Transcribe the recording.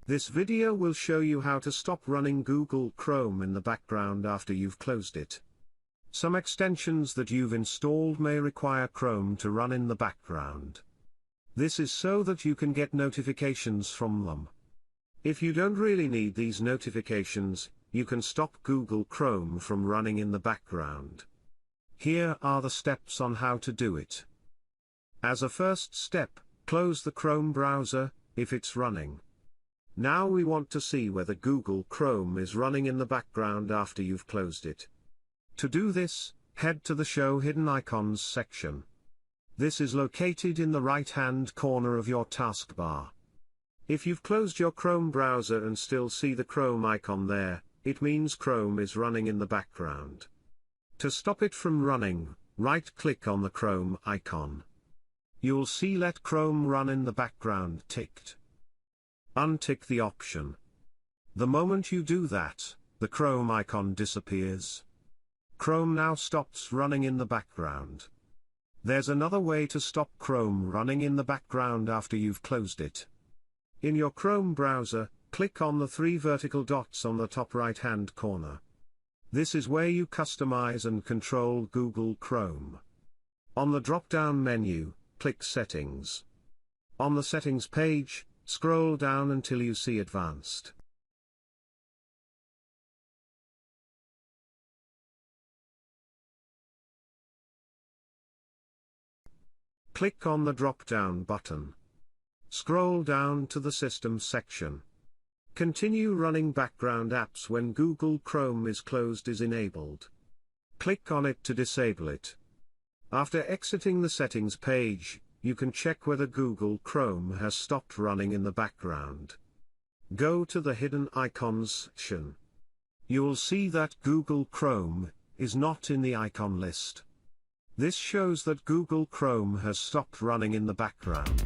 This video will show you how to stop running Google Chrome in the background after you've closed it. Some extensions that you've installed may require Chrome to run in the background. This is so that you can get notifications from them. If you don't really need these notifications, you can stop Google Chrome from running in the background. Here are the steps on how to do it. As a first step, close the Chrome browser, if it's running. Now we want to see whether Google Chrome is running in the background after you've closed it. To do this, head to the Show Hidden Icons section. This is located in the right-hand corner of your taskbar. If you've closed your Chrome browser and still see the Chrome icon there, it means Chrome is running in the background. To stop it from running, right-click on the Chrome icon. You'll see Let Chrome Run in the Background ticked. Untick the option. The moment you do that, the Chrome icon disappears. Chrome now stops running in the background. There's another way to stop Chrome running in the background after you've closed it. In your Chrome browser, click on the 3 vertical dots on the top right-hand corner. This is where you customize and control Google Chrome. On the drop-down menu, click Settings. On the Settings page, scroll down until you see Advanced. Click on the drop-down button. Scroll down to the System section. Continue running background apps when Google Chrome is closed is enabled. Click on it to disable it. After exiting the Settings page, you can check whether Google Chrome has stopped running in the background. Go to the Hidden Icons section. You'll see that Google Chrome is not in the icon list. This shows that Google Chrome has stopped running in the background.